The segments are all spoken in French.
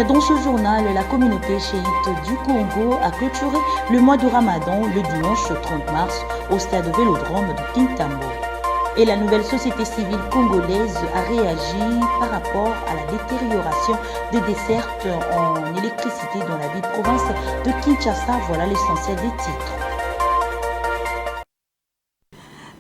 Dans ce journal, la communauté chiite du Congo a clôturé le mois de Ramadan le dimanche 30 mars au stade Vélodrome de Kintambo. Et la nouvelle société civile congolaise a réagi par rapport à la détérioration des dessertes en électricité dans la ville-province de Kinshasa. Voilà l'essentiel des titres.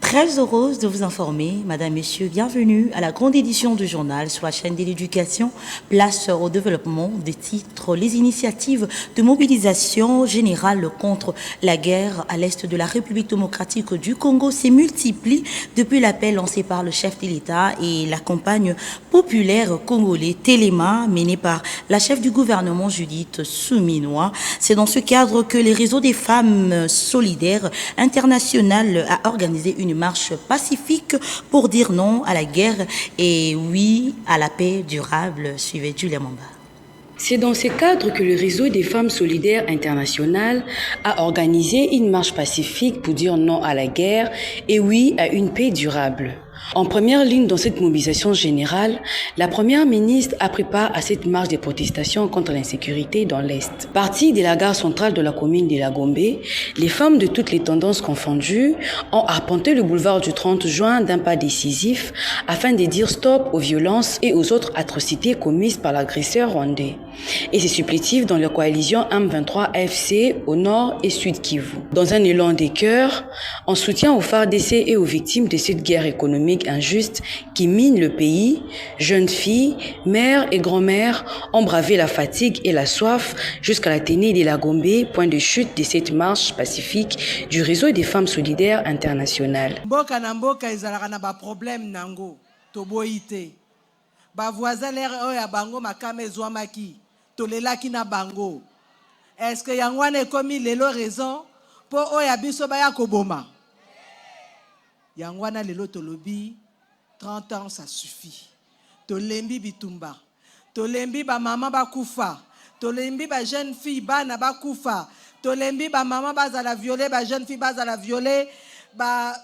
Très heureuse de vous informer, Madame, Messieurs, bienvenue à la grande édition du journal sur la chaîne de l'éducation. Place au développement des titres. Les initiatives de mobilisation générale contre la guerre à l'est de la République démocratique du Congo se multiplient depuis l'appel lancé par le chef de l'État et la campagne populaire congolaise Téléma menée par la chef du gouvernement Judith Suminwa. C'est dans ce cadre que le réseau des femmes solidaires internationales a organisé une marche pacifique pour dire non à la guerre et oui à la paix durable. Suivez Julia Mamba. C'est dans ce cadre que le réseau des femmes solidaires internationales a organisé une marche pacifique pour dire non à la guerre et oui à une paix durable. En première ligne dans cette mobilisation générale, la première ministre a pris part à cette marche de protestation contre l'insécurité dans l'Est. Partie de la gare centrale de la commune de la Gombe, les femmes de toutes les tendances confondues ont arpenté le boulevard du 30 juin d'un pas décisif afin de dire stop aux violences et aux autres atrocités commises par l'agresseur rwandais. Et c'est supplétif dans la coalition M23 AFC au nord et sud Kivu. Dans un élan des cœurs, en soutien aux FARDC et aux victimes de cette guerre économique injuste qui mine le pays, jeunes filles, mères et grand-mères ont bravé la fatigue et la soif jusqu'à la tenue de la Gombe, point de chute de cette marche pacifique du réseau des femmes solidaires internationales. Mboka na mboka ezalaka na ba problème nango toboyite. Ba voisin l'air oya bango makame ezwamaki tolelaki na bango. Est-ce que yangwane komi lelo raison po oya biso baya koboma? Yangwana lelo tolobi 30 ans ça suffit. Tolembi bitumba. Tolembi ba maman ba kufa. Tolembi ba jeune fille bana ba kufa. Tolembi ba maman ba za la violer, ba jeune fille ba za la violer, ba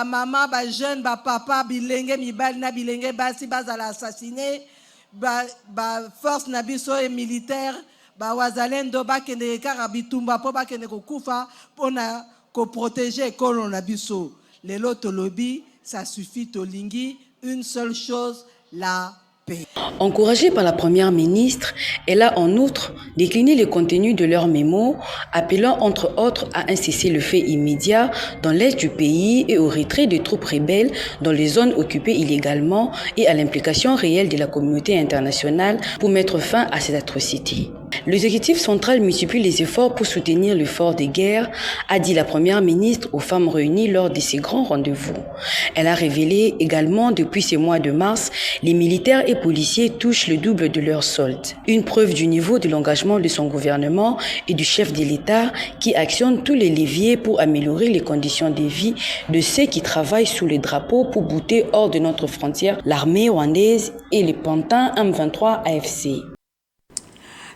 maman ba jeune ba papa bilenge mibali na bilenge basi ba za la assassiner, ba force na biso et militaire ba wazalendo ba kende kara bitumba po ba kende ko kufa pona ko protéger kolon na biso. Lelo tolobi, ça suffit tolingi, une seule chose, la paix. Encouragée par la première ministre, elle a en outre décliné le contenu de leur mémo, appelant entre autres à un cessez-le-feu immédiat dans l'est du pays et au retrait des troupes rebelles dans les zones occupées illégalement et à l'implication réelle de la communauté internationale pour mettre fin à ces atrocités. L'exécutif central multiplie les efforts pour soutenir l'effort de guerre, a dit la première ministre aux femmes réunies lors de ces grands rendez-vous. Elle a révélé également depuis ce mois de mars, les militaires et policiers touchent le double de leur solde. Une preuve du niveau de l'engagement de son gouvernement et du chef de l'État qui actionne tous les leviers pour améliorer les conditions de vie de ceux qui travaillent sous les drapeaux pour bouter hors de notre frontière l'armée rwandaise et les pantins M23 AFC.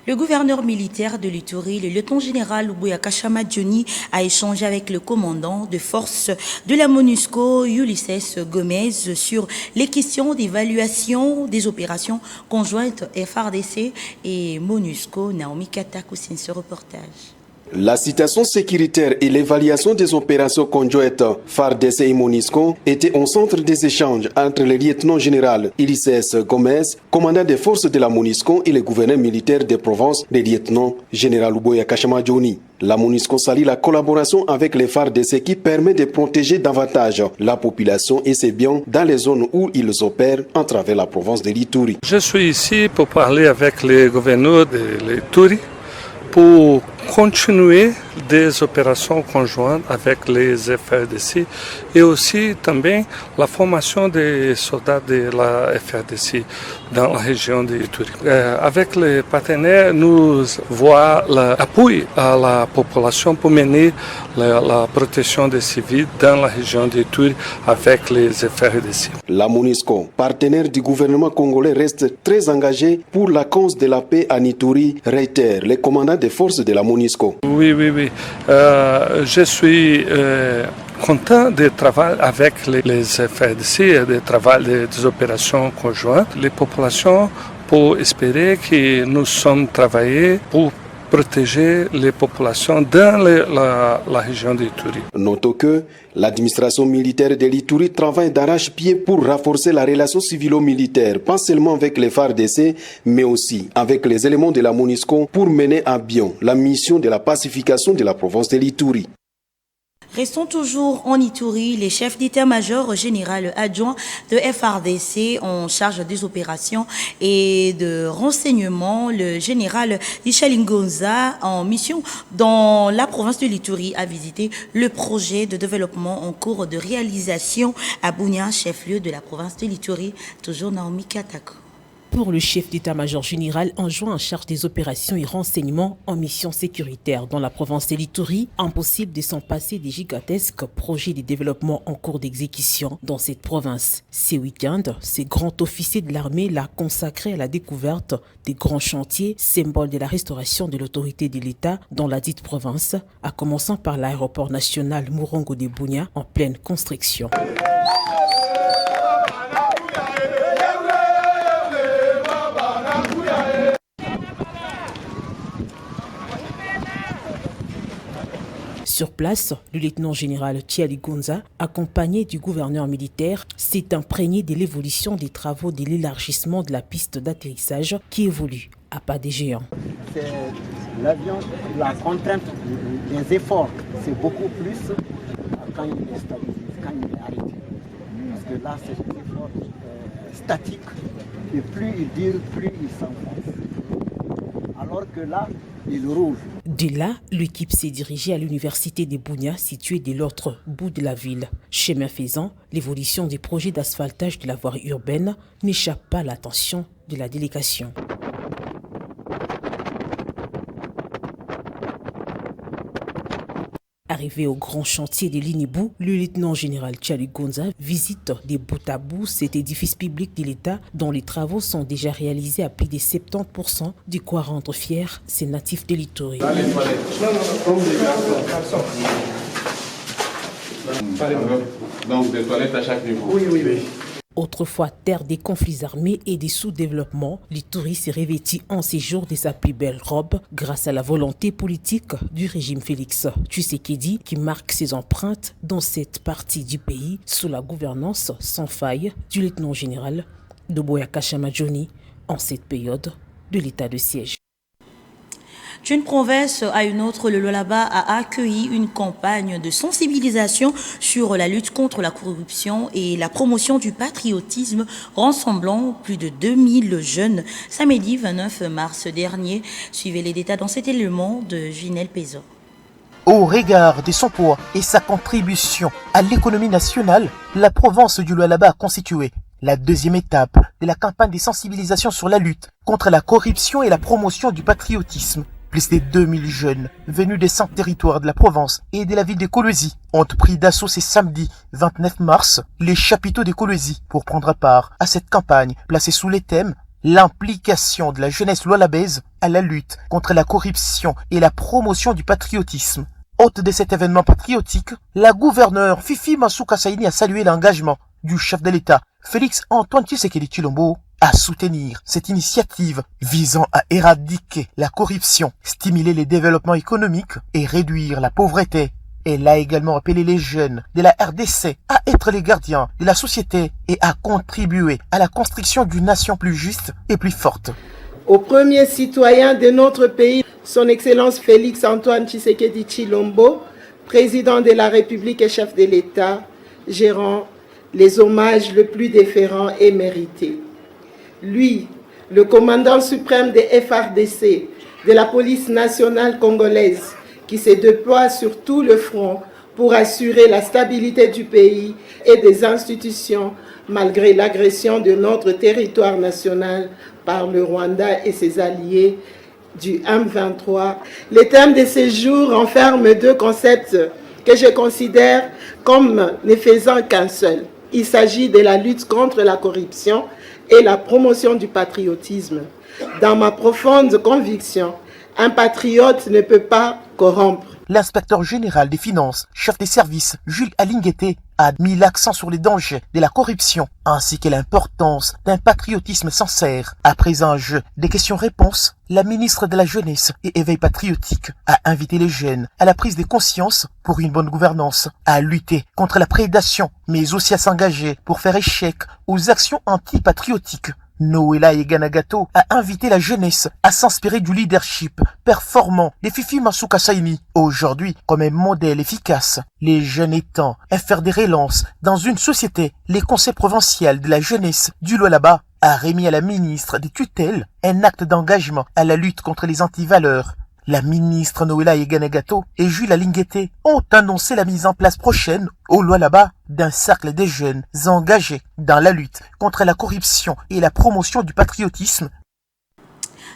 Le gouverneur militaire de l'Ituri, le lieutenant-général Lubuya Kashama Johnny, a échangé avec le commandant de force de la MONUSCO, Ulysses Gomez, sur les questions d'évaluation des opérations conjointes FARDC et MONUSCO. Naomi Katakou, c'est ce reportage. La situation sécuritaire et l'évaluation des opérations conjointes FARDC et MONUSCO étaient au centre des échanges entre le lieutenant-général Ulysses Gomez, commandant des forces de la MONUSCO, et le gouverneur militaire des provinces, le lieutenant-général Lubuya Kashama Johnny. La MONUSCO salue la collaboration avec les FARDC qui permet de protéger davantage la population et ses biens dans les zones où ils opèrent à travers la province de l'Ituri. Je suis ici pour parler avec les gouverneurs de l'Ituri pour continuer des opérations conjointes avec les FARDC et aussi também la formation des soldats de la FARDC dans la région de Ituri. Avec les partenaires, nous voyons l'appui à la population pour mener la protection des civils dans la région de Ituri avec les FARDC. La MONUSCO, partenaire du gouvernement congolais, reste très engagée pour la cause de la paix en Ituri, réitère le commandant des forces de la MONUSCO. Oui. Je suis content de travailler avec les FARDC, de travailler des opérations conjointes. Les populations pour espérer que nous sommes travaillés pour protéger les populations dans la région d'Ituri. Notons que l'administration militaire de l'Ituri travaille d'arrache-pied pour renforcer la relation civilo-militaire, pas seulement avec les FARDC, mais aussi avec les éléments de la MONUSCO pour mener à bien la mission de la pacification de la province de l'Ituri. Restons toujours en Ituri. Les chefs d'état-major général adjoint de FARDC en charge des opérations et de renseignement, le général Ichalingonza, en mission dans la province de l'Ituri, a visité le projet de développement en cours de réalisation à Bunia, chef-lieu de la province de l'Ituri. Toujours Naomi Katako. Pour le chef d'état-major général adjoint en charge des opérations et renseignements en mission sécuritaire dans la province de l'Ituri, impossible de s'en passer des gigantesques projets de développement en cours d'exécution dans cette province. Ce week-end, ce grand officier de l'armée l'a consacré à la découverte des grands chantiers, symboles de la restauration de l'autorité de l'État dans la dite province, à commencer par l'aéroport national Murongo de Bunia en pleine construction. Sur place, le lieutenant-général Ichalingonza, accompagné du gouverneur militaire, s'est imprégné de l'évolution des travaux de l'élargissement de la piste d'atterrissage qui évolue à pas des géants. C'est l'avion, la contrainte, les efforts, c'est beaucoup plus quand il est stabilisé, quand il est arrêté. Parce que là, c'est des efforts statiques, et plus il dure, plus il s'enfonce. Alors que là, il roule. De là, l'équipe s'est dirigée à l'université de Bunia, située de l'autre bout de la ville. Chemin faisant, l'évolution des projets d'asphaltage de la voie urbaine n'échappe pas à l'attention de la délégation. Arrivé au grand chantier de l'Inibu, le lieutenant-général Ichalingonza visite de bout à bout cet édifice public de l'État dont les travaux sont déjà réalisés à plus de 70%, de quoi rendre fiers ces natifs de l'Ituri. Donc des toilettes à chaque niveau. Oui. Autrefois terre des conflits armés et des sous-développements, l'Ituri s'est revêti en ces jours de sa plus belle robe grâce à la volonté politique du régime Félix Tshisekedi qui marque ses empreintes dans cette partie du pays sous la gouvernance sans faille du lieutenant-général Doumbouya Kachama Johnny en cette période de l'état de siège. D'une province à une autre, le Lualaba a accueilli une campagne de sensibilisation sur la lutte contre la corruption et la promotion du patriotisme, rassemblant plus de 2000 jeunes samedi 29 mars dernier. Suivez les détails dans cet élément de Ginelle Pézor. Au regard de son poids et sa contribution à l'économie nationale, la province du Lualaba a constitué la deuxième étape de la campagne de sensibilisation sur la lutte contre la corruption et la promotion du patriotisme. Plus de 2000 jeunes venus des 5 territoires de la province et de la ville de Kolwezi ont pris d'assaut ce samedi 29 mars les chapiteaux de Kolwezi pour prendre part à cette campagne placée sous les thèmes l'implication de la jeunesse lualabaise à la lutte contre la corruption et la promotion du patriotisme. Hôte de cet événement patriotique, la gouverneure Fifi Masuka Saini a salué l'engagement du chef de l'État, Félix Antoine Tshisekedi Tshilombo, à soutenir cette initiative visant à éradiquer la corruption, stimuler le développement économique et réduire la pauvreté. Elle a également appelé les jeunes de la RDC à être les gardiens de la société et à contribuer à la construction d'une nation plus juste et plus forte. Au premier citoyen de notre pays, son Excellence Félix Antoine Tshisekedi Tshilombo, président de la République et chef de l'État, gérant les hommages le plus déférents et mérités. Lui, le commandant suprême des FARDC, de la police nationale congolaise, qui se déploie sur tout le front pour assurer la stabilité du pays et des institutions malgré l'agression de notre territoire national par le Rwanda et ses alliés du M23. Le thème de ce jour renferme 2 concepts que je considère comme ne faisant qu'un seul. Il s'agit de la lutte contre la corruption et la promotion du patriotisme. Dans ma profonde conviction, un patriote ne peut pas corrompre. L'inspecteur général des finances, chef des services, Jules Alinguete, a mis l'accent sur les dangers de la corruption ainsi que l'importance d'un patriotisme sincère. Après un jeu des questions-réponses, la ministre de la Jeunesse et Éveil patriotique a invité les jeunes à la prise de conscience pour une bonne gouvernance, à lutter contre la prédation, mais aussi à s'engager pour faire échec aux actions antipatriotiques. Noéla Eganagato a invité la jeunesse à s'inspirer du leadership performant de Fifi Masuka Saini, aujourd'hui comme un modèle efficace. Les jeunes étant un fer de relance dans une société, les conseils provinciaux de la jeunesse du Lualaba a remis à la ministre des tutelles un acte d'engagement à la lutte contre les antivaleurs. La ministre Noéla Eganagato et Jules Alinguete ont annoncé la mise en place prochaine au Lualaba d'un cercle des jeunes engagés dans la lutte contre la corruption et la promotion du patriotisme.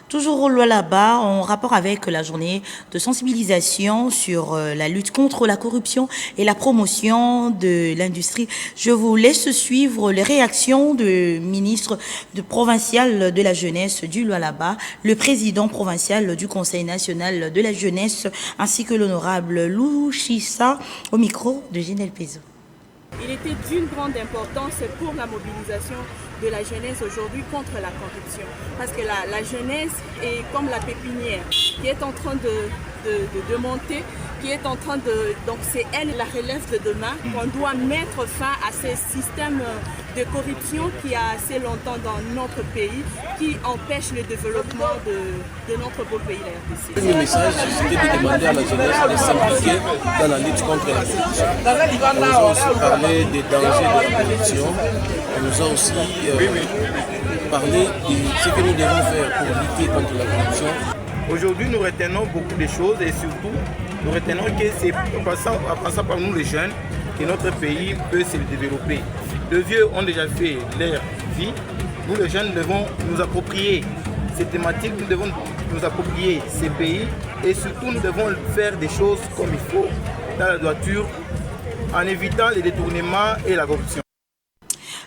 Toujours au Lualaba, en rapport avec la journée de sensibilisation sur la lutte contre la corruption et la promotion de l'industrie, je vous laisse suivre les réactions du ministre provincial de la jeunesse du Lualaba, le président provincial du Conseil national de la jeunesse, ainsi que l'honorable Lou Chissa au micro de Ginel Pezo. Il était d'une grande importance pour la mobilisation de la jeunesse aujourd'hui contre la corruption. Parce que la jeunesse est comme la pépinière qui est en train de monter, qui est en train de... Donc c'est elle la relève de demain. On doit mettre fin à ces systèmes de corruption qui a assez longtemps dans notre pays, qui empêchent le développement de notre beau pays, la RDC. Le message, c'était de demander à la jeunesse de s'impliquer dans la lutte contre la corruption. On nous a aussi parlé des dangers de la corruption. On nous a aussi parlé de ce que nous devons faire pour lutter contre la corruption. Aujourd'hui, nous retenons beaucoup de choses et surtout, nous retenons que c'est en passant par nous les jeunes que notre pays peut se développer. Les vieux ont déjà fait leur vie. Nous les jeunes devons nous approprier ces thématiques, nous devons nous approprier ces pays et surtout nous devons faire des choses comme il faut dans la droiture en évitant les détournements et la corruption.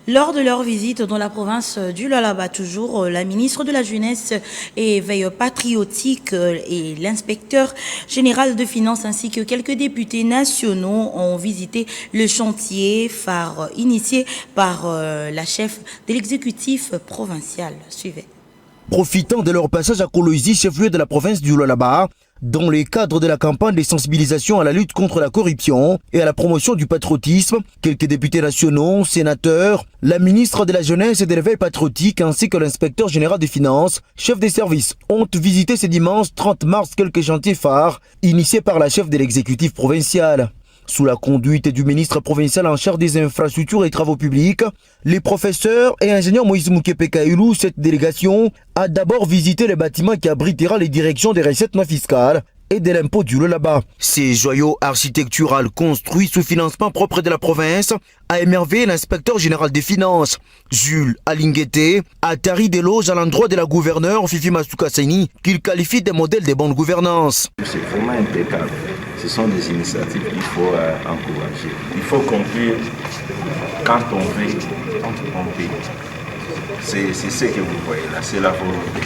Lors de leur visite dans la province du Lualaba, toujours, la ministre de la Jeunesse et Éveil patriotique et l'inspecteur général de finances ainsi que quelques députés nationaux ont visité le chantier phare initié par la chef de l'exécutif provincial. Suivez. Profitant de leur passage à Kolwezi, chef-lieu de la province du Lualaba, dans le cadre de la campagne de sensibilisation à la lutte contre la corruption et à la promotion du patriotisme, quelques députés nationaux, sénateurs, la ministre de la Jeunesse et de l'Éveil patriotique ainsi que l'inspecteur général des finances, chef des services, ont visité ce dimanche 30 mars quelques chantiers phares initiés par la chef de l'exécutif provincial. Sous la conduite du ministre provincial en charge des infrastructures et travaux publics, les professeurs et ingénieurs Moïse Moukepe Kailou, cette délégation a d'abord visité le bâtiment qui abritera les directions des recettes non fiscales et de l'impôt du Lualaba. Ces joyaux architecturaux construits sous financement propre de la province a émerveillé l'inspecteur général des finances, Jules Alinguete, a tari des loges à l'endroit de la gouverneure Fifi Masuka Saini, qu'il qualifie de modèle de bonne gouvernance. C'est vraiment impeccable. Ce sont des initiatives qu'il faut encourager. Il faut conclure quand on veut, on peut. C'est ce que vous voyez là, c'est la volonté.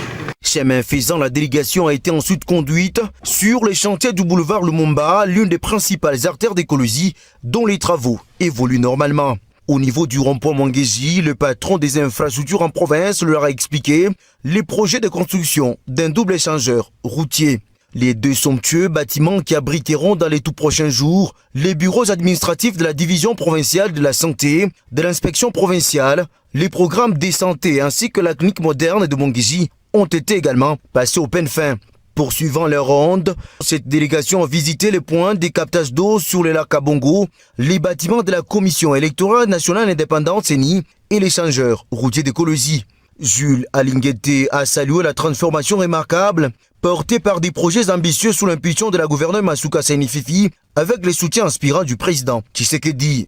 Chemin faisant, la délégation a été ensuite conduite sur les chantiers du boulevard Lumumba, l'une des principales artères d'écologie dont les travaux évoluent normalement. Au niveau du rond-point Mwangeji, le patron des infrastructures en province leur a expliqué les projets de construction d'un double échangeur routier. Les deux somptueux bâtiments qui abriteront dans les tout prochains jours les bureaux administratifs de la division provinciale de la santé, de l'inspection provinciale, les programmes de santé ainsi que la clinique moderne de Mwangeji ont été également passés au peine fin. Poursuivant leur ronde, cette délégation a visité les points des captages d'eau sur le lac Kabongo, les bâtiments de la Commission électorale nationale indépendante CENI et l'échangeur routier d'écologie. Jules Alinguete a salué la transformation remarquable portée par des projets ambitieux sous l'impulsion de la gouverneure Masuka Saini Fifi avec le soutien inspirant du président Tshisekedi.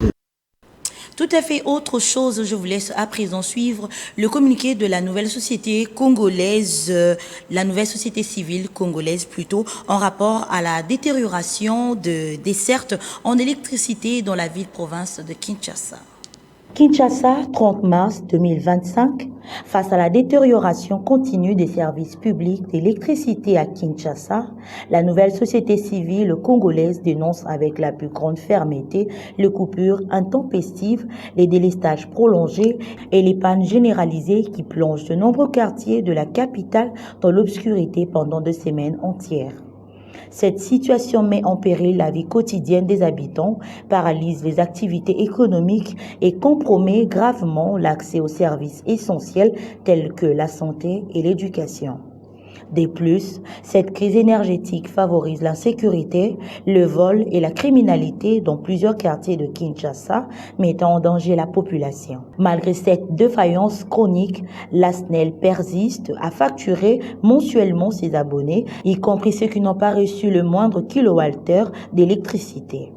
Tout à fait autre chose, je vous laisse à présent suivre le communiqué de la nouvelle société congolaise, la nouvelle société civile congolaise plutôt, en rapport à la détérioration de dessertes en électricité dans la ville-province de Kinshasa. Kinshasa, 30 mars 2025. Face à la détérioration continue des services publics d'électricité à Kinshasa, la nouvelle société civile congolaise dénonce avec la plus grande fermeté les coupures intempestives, les délestages prolongés et les pannes généralisées qui plongent de nombreux quartiers de la capitale dans l'obscurité pendant 2 semaines entières. Cette situation met en péril la vie quotidienne des habitants, paralyse les activités économiques et compromet gravement l'accès aux services essentiels tels que la santé et l'éducation. De plus, cette crise énergétique favorise l'insécurité, le vol et la criminalité dans plusieurs quartiers de Kinshasa, mettant en danger la population. Malgré cette défaillance chronique, la SNEL persiste à facturer mensuellement ses abonnés, y compris ceux qui n'ont pas reçu le moindre kilowattheure d'électricité.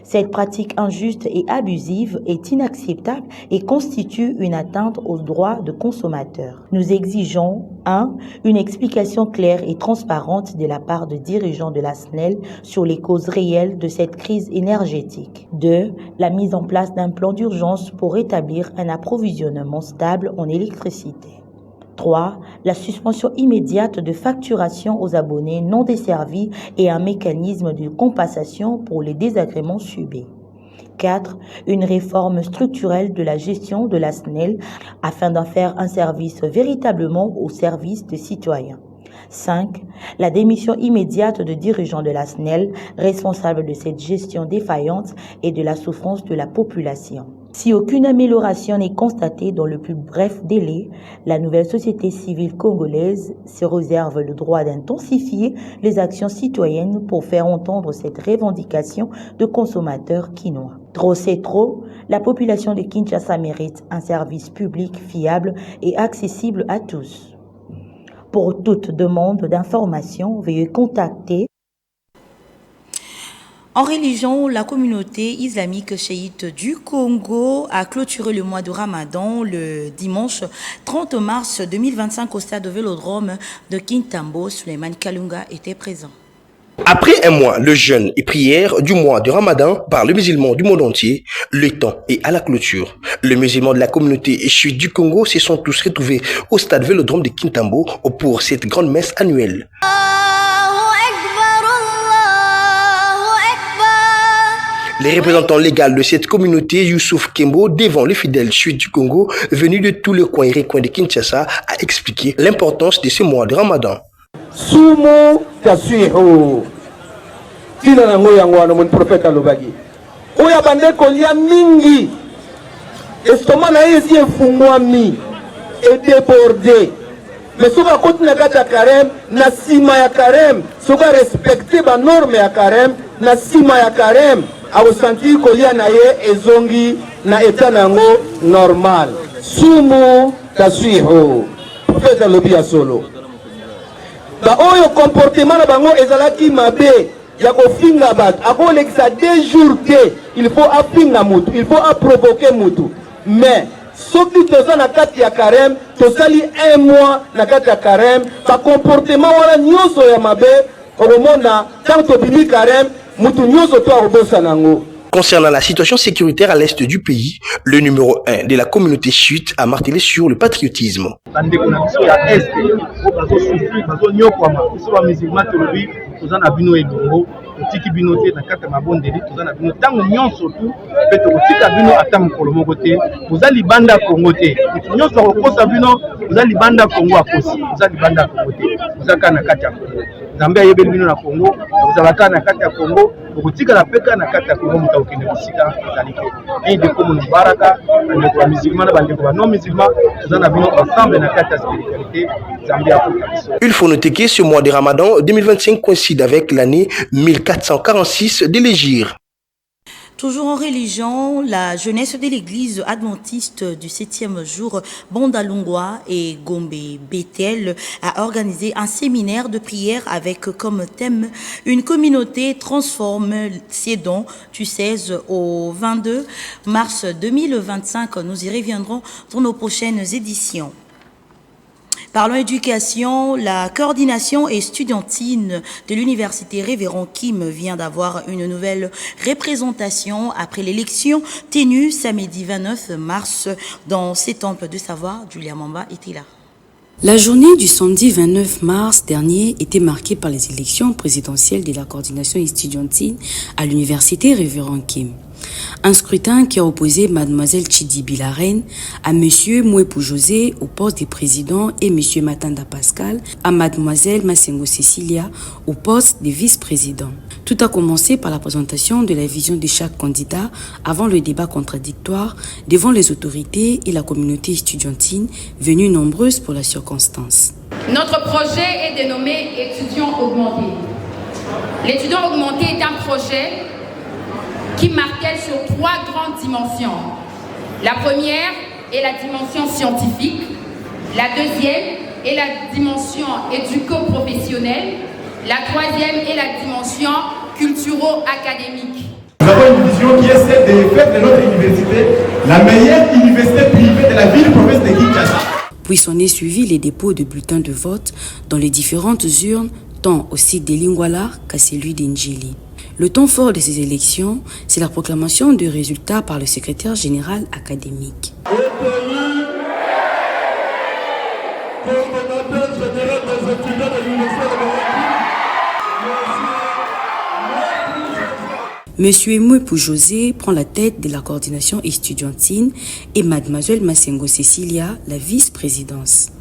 Cette pratique injuste et abusive est inacceptable et constitue une atteinte aux droits de consommateurs. Nous exigeons 1. Une explication claire et transparente de la part de dirigeants de la SNEL sur les causes réelles de cette crise énergétique. 2. La mise en place d'un plan d'urgence pour établir un approvisionnement stable en électricité. 3. La suspension immédiate de facturation aux abonnés non desservis et un mécanisme de compensation pour les désagréments subis. 4. Une réforme structurelle de la gestion de la SNEL afin d'en faire un service véritablement au service des citoyens. 5. La démission immédiate de dirigeants de la SNEL responsables de cette gestion défaillante et de la souffrance de la population. Si aucune amélioration n'est constatée dans le plus bref délai, la nouvelle société civile congolaise se réserve le droit d'intensifier les actions citoyennes pour faire entendre cette revendication de consommateurs quinois. Trop c'est trop, la population de Kinshasa mérite un service public fiable et accessible à tous. Pour toute demande d'information, veuillez contacter. En religion, la communauté islamique chiite du Congo a clôturé le mois de Ramadan le dimanche 30 mars 2025 au stade de Vélodrome de Kintambo. Souleymane Kalunga était présent. Après un mois, le jeûne et prière du mois de Ramadan par les musulmans du monde entier, le temps est à la clôture. Les musulmans de la communauté chiite du Congo se sont tous retrouvés au stade Vélodrome de Kintambo pour cette grande messe annuelle. Les représentants légaux de cette communauté, Youssouf Kembo, devant les fidèles chiites du Congo, venus de tous les coins et recoins de Kinshasa, a expliqué l'importance de ce mois de Ramadan. Sumo taswiho tina nango yango wana mon prophète alobaki oya bande kolia mingi estoma na yesi efungwami et débordé mais soka koti na kati ya carême na sima ya carême soka respecter ba norme ya carême na sima ya carême akosentir kolia na ye ezongi na eta nango normal sumo taswiho prophète alobi ya solo ba oyo comportement na bango ezalaki mabe ya kofinga bato akolekisa 2 jours te il faut afinga mutu il faut aprovoquer mutu mais soki toza na kati ya carême tosali 1 mois na kati ya carême ba comportement wana nyonso ya mabe okomona tant tobimi carême mutu nyonso to akobosa nango. Concernant la situation sécuritaire à l'est du pays, le numéro 1 de la communauté chiite a martelé sur le patriotisme. tiki bino te na kata mabondeli tozana bino tango nyonso tu pe tokotika bino ata mokolo moko te oza libanda Kongo te nyonso akokosa bino oza libanda Kongo akosi oza libanda Kongo te oza kaka na kati ya Kongo Nzambe ayebeli bino na Kongo ozala kaka na kati ya Kongo okotika na peka na kati ya Kongo moto okende kosika ezali te et de comme nous baraka bandeko ba musulman na bandeko ba non musulman tozana bino ensemble na kati ya spiritualité Nzambe akoka biso. Il faut noter que ce mois de Ramadan 2025 coïncide avec l'année 1446 de l'Hégire. Toujours en religion, la jeunesse de l'église adventiste du 7e jour, Bandalungwa et Gombe Bethel a organisé un séminaire de prière avec comme thème une communauté transforme ses dons du 16 au 22 mars 2025. Nous y reviendrons dans nos prochaines éditions. Parlons éducation, la coordination estudiantine de l'université Révérend Kim vient d'avoir une nouvelle représentation après l'élection tenue samedi 29 mars dans ses temples de savoir. Julia Mamba était là. La journée du samedi 29 mars dernier était marquée par les élections présidentielles de la coordination estudiantine à l'université Révérend Kim. Un scrutin qui a opposé Mademoiselle Chidi Bilaren à Monsieur Mouepou José au poste de président et Monsieur Matanda Pascal à Mademoiselle Masengo Cecilia au poste de vice-président. Tout a commencé par la présentation de la vision de chaque candidat avant le débat contradictoire devant les autorités et la communauté estudiantine venues nombreuses pour la circonstance. Notre projet est dénommé Étudiants augmentés. L'étudiant augmenté est un projet qui marquait sur 3 grandes dimensions. La première est la dimension scientifique, la deuxième est la dimension éduco-professionnelle, la troisième est la dimension culturo-académique. Nous avons une vision qui est celle de faire de notre université la meilleure université privée de la ville-province de Kinshasa. Puis s'en est suivi les dépôts de bulletins de vote dans les différentes urnes, tant au site de Lingwala qu'à celui d'Indjili. Le temps fort de ces élections, c'est la proclamation de résultats par le secrétaire général académique. Monsieur Mouepou José prend la tête de la coordination estudiantine et Mademoiselle Masengo Cecilia la vice-présidence.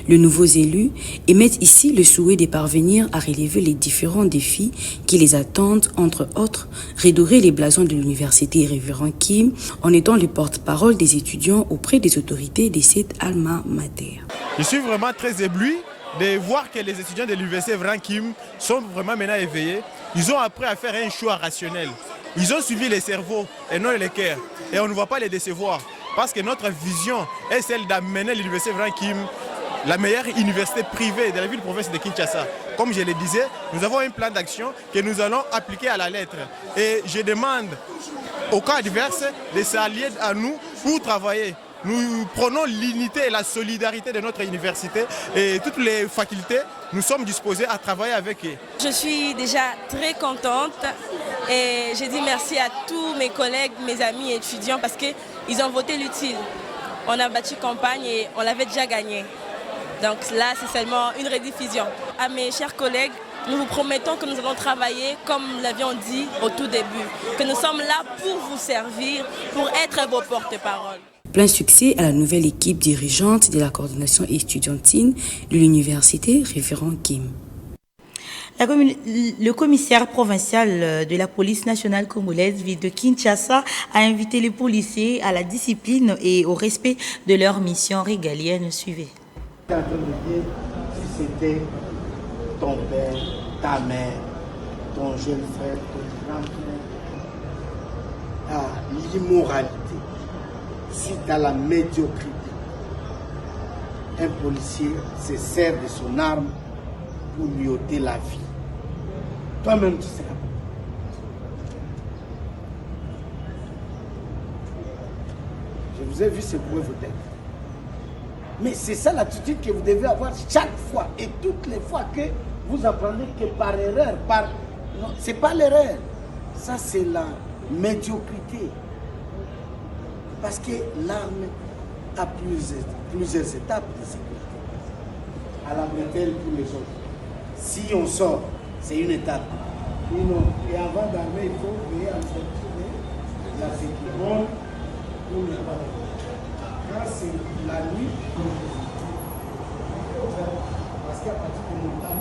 Les nouveaux élus émettent ici le souhait de parvenir à relever les différents défis qui les attendent, entre autres, redorer les blasons de l'université Révérend Kim en étant le porte-parole des étudiants auprès des autorités de cette alma mater. Je suis vraiment très ébloui de voir que les étudiants de l'université Révérend Kim sont vraiment maintenant éveillés. Ils ont appris à faire un choix rationnel. Ils ont suivi les cerveaux et non les cœurs. Et on ne va pas les décevoir parce que notre vision est celle d'amener l'université Révérend Kim la meilleure université privée de la ville-province de Kinshasa. Comme je le disais, nous avons un plan d'action que nous allons appliquer à la lettre. Et je demande aux cas divers de s'allier à nous pour travailler. Nous prenons l'unité et la solidarité de notre université et toutes les facultés, nous sommes disposés à travailler avec eux. Je suis déjà très contente et je dis merci à tous mes collègues, mes amis et étudiants parce qu'ils ont voté l'utile. On a battu campagne et on l'avait déjà gagné. Donc là, c'est seulement une rediffusion. À mes chers collègues, nous vous promettons que nous allons travailler comme nous l'avions dit au tout début, que nous sommes là pour vous servir, pour être vos porte-parole. Plein succès à la nouvelle équipe dirigeante de la coordination estudiantine de l'université Révérend Kim. Le commissaire provincial de la police nationale congolaise, ville de Kinshasa, a invité les policiers à la discipline et au respect de leur mission régalienne. Suivez. Si c'était ton père, ta mère, ton jeune frère, ton grand frère, l'immoralité, si tu as la médiocrité, un policier se sert de son arme pour lui ôter la vie. Toi-même, tu sais. Je vous ai vu secouer vos têtes. Mais c'est ça l'attitude que vous devez avoir chaque fois et toutes les fois que vous apprenez que par erreur, non, c'est pas l'erreur, ça c'est la médiocrité. Parce que l'arme a plusieurs étapes de sécurité. À la bretelle pour les autres. Si on sort, c'est une étape. Et avant d'armer, il faut veiller à sortir la sécurité pour ne pas. Quand c'est la nuit, parce qu'à partir du moment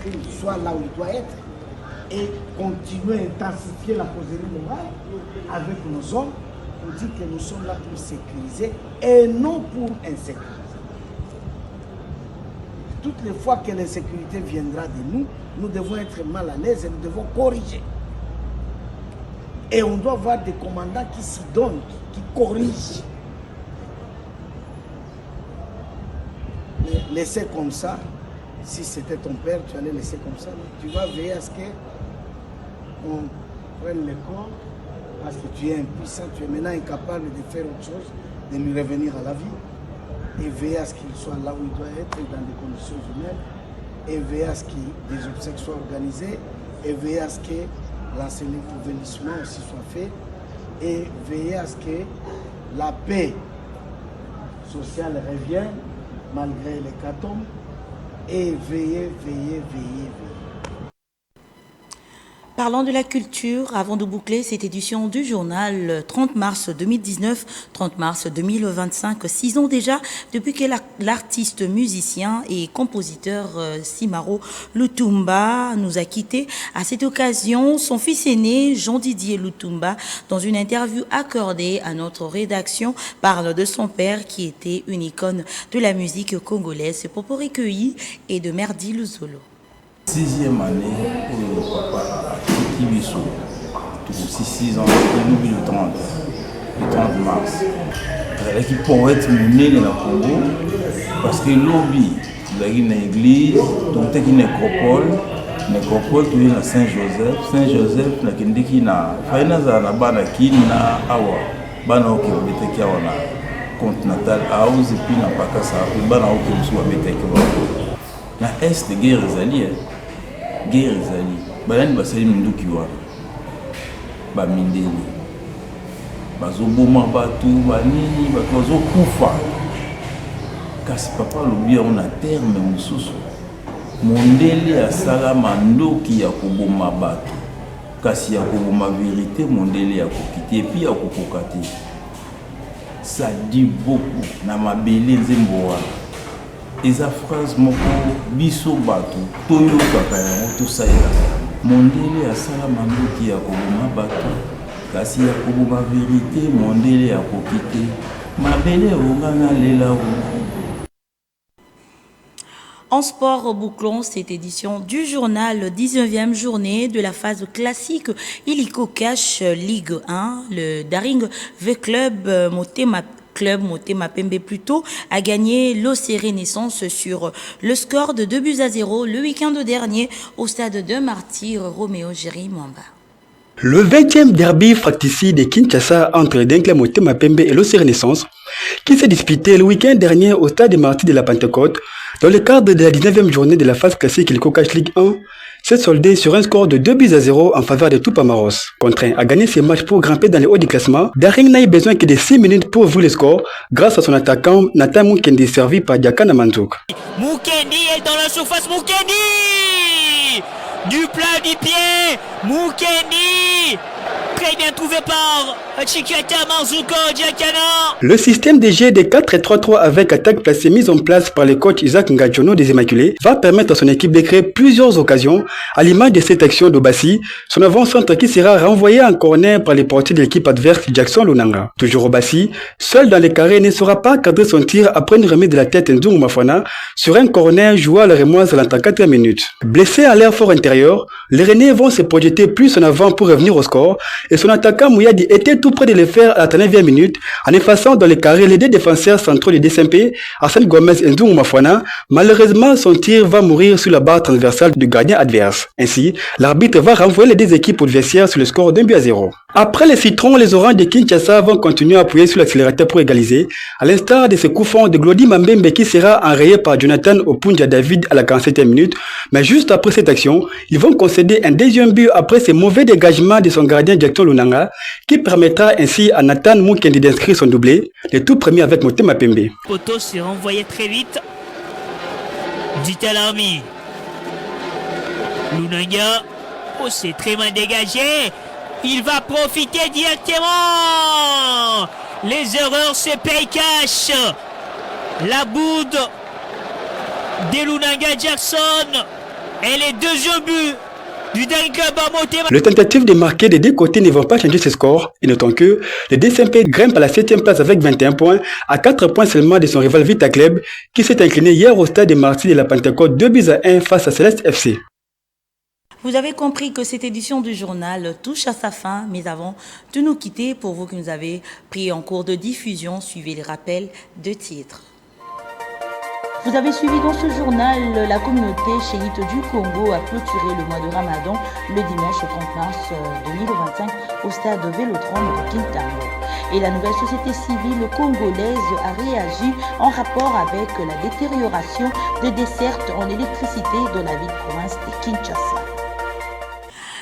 où il soit là où il doit être et continuer à intensifier la causerie morale avec nos hommes, on dit que nous sommes là pour sécuriser et non pour insécuriser. Toutes les fois que l'insécurité viendra de nous, nous devons être mal à l'aise et nous devons corriger. Et on doit avoir des commandants qui s'y donnent, qui corrigent. Laisser comme ça, si c'était ton père, tu allais laisser comme ça. Tu vas veiller à ce qu'on prenne le corps, parce que tu es impuissant, tu es maintenant incapable de faire autre chose, de lui revenir à la vie. et veiller à ce qu'il soit là où il doit être dans des conditions humaines, et veiller à ce que des obsèques soient organisées, et veiller à ce que l'ensevelissement aussi soit fait, et veiller à ce que la paix sociale revienne malgré l'hécatombe, et veiller. Parlons de la culture, avant de boucler cette édition du journal 30 mars 2019, 30 mars 2025, 6 ans déjà depuis que l'artiste musicien et compositeur Simaro Lutumba nous a quittés. À cette occasion, son fils aîné, Jean-Didier Lutumba, dans une interview accordée à notre rédaction, parle de son père qui était une icône de la musique congolaise. Ce propos recueilli et de Merdi Luzolo. 6e année pour le papa Kibiso, tout 6 ans, il oublie le 30 mars. Il poète mené dans le Congo parce que lobby, il y a une église, donc il y a une nécropole, il y a Saint-Joseph, il y a Bana Kina, Awa, Bana Oki, il y a compte natal, Aouz, et puis il y a Pakasa, et Bana Oki, il y a est de guerre ezali balani basali minduki wana bamindeli bazoboma bato banini bato bazokufa kasi papa alobi yango na terme mosusu mondele asala mandoki ya koboma bato kasi ya koboma verité mondele ya kokite epi ya kokoka te ça dit beaucoup na mabele nzembo wana. Eza phrase moko biso bato toyokaka yango tosalela mondele asala mandoki ya koboma bato kasi ya koboma verité mondele ya kokite mabele ongana lela. En sport, bouclons cette édition du journal, 19e journée de la phase classique Illico Cash Ligue 1. Le Daring V-Club Motema Pembe plutôt a gagné l'OC Renaissance sur le score de 2-0 le week-end dernier au stade de Martyr Roméo Géry Mwamba. Le 20e derby fracticide de Kinshasa entre Denklem Motema Pembe et l'OC Renaissance qui s'est disputé le week-end dernier au stade de Martyr de la Pentecôte dans le cadre de la 19e journée de la phase classique Illico Cash Ligue 1 s'est soldé sur un score de 2-0 en faveur de Tupamaros. Contraint à gagner ses matchs pour grimper dans les hauts du classement, Daring n'a eu besoin que de 6 minutes pour ouvrir le score grâce à son attaquant Nathan Mukendi servi par Diakana Manzouk. Mukendi est dans la surface, Mukendi du plat du pied, Mukendi très bien trouvé par Chikwata Manzuko Diakana. Le système de jeu de 4-3-3 avec attaque placée mise en place par le coach Isaac Ngadjono des Immaculés va permettre à son équipe de créer plusieurs occasions à l'image de cette action d'Obassi, son avant-centre qui sera renvoyé en corner par les portiers de l'équipe adverse Jackson Lunanga. Toujours Obassi, seul dans les carrés, ne saura pas cadrer son tir après une remise de la tête Nzungu Mafana sur un corner joué à la remoise à la 34e minute. Blessé à l'air fort intérieur, les Rennais vont se projeter plus en avant pour revenir au score et son attaquant Mouyadi était tout près de le faire à la 39e minute en effaçant dans le carré les deux défenseurs centraux du DSMP, Hassan Gomez et Nzungu Mafana. Malheureusement, son tir va mourir sur la barre transversale du gardien adverse. Ainsi, l'arbitre va renvoyer les deux équipes adversaires sur le score d'1-0. Après les citrons, les oranges de Kinshasa vont continuer à appuyer sur l'accélérateur pour égaliser, à l'instar de ce coup franc de Glody Mambembe qui sera enrayé par Jonathan Opunja David à la 47e minute. Mais juste après cette action, ils vont concéder un deuxième but après ce mauvais dégagement de son gardien Jackson Lunanga qui permettra ainsi à Nathan Mukendi d'inscrire son doublé, le tout premier avec Motema Pembe. Poto s'est renvoyé très vite. Ditel Army. Lunanga, oh c'est très mal dégagé. Il va profiter directement. Les erreurs se payent cash. La boude de Lunanga Jackson et les deuxièmes buts du Daring Club à Motema. Les tentatives de marquer des deux côtés ne vont pas changer ce score. Et notons que le DSMP grimpe à la 7e place avec 21 points, à 4 points seulement de son rival Vita Club qui s'est incliné hier au stade de Martyr de la Pentecôte 2-1 face à Céleste FC. Vous avez compris que cette édition du journal touche à sa fin, mais avant de nous quitter, pour vous qui nous avez pris en cours de diffusion, suivez les rappels de titres. Vous avez suivi dans ce journal, la communauté chiite du Congo a clôturé le mois de Ramadan le dimanche 30 mars 2025 au stade Vélodrome de Kintambo. Et la nouvelle société civile congolaise a réagi en rapport avec la détérioration des dessertes en électricité dans la ville-province de Kinshasa.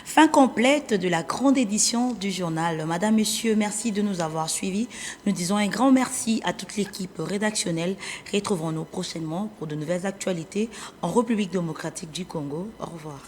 Fin complète de la grande édition du journal. Madame, Monsieur, merci de nous avoir suivis. Nous disons un grand merci à toute l'équipe rédactionnelle. Retrouvons-nous prochainement pour de nouvelles actualités en République démocratique du Congo. Au revoir.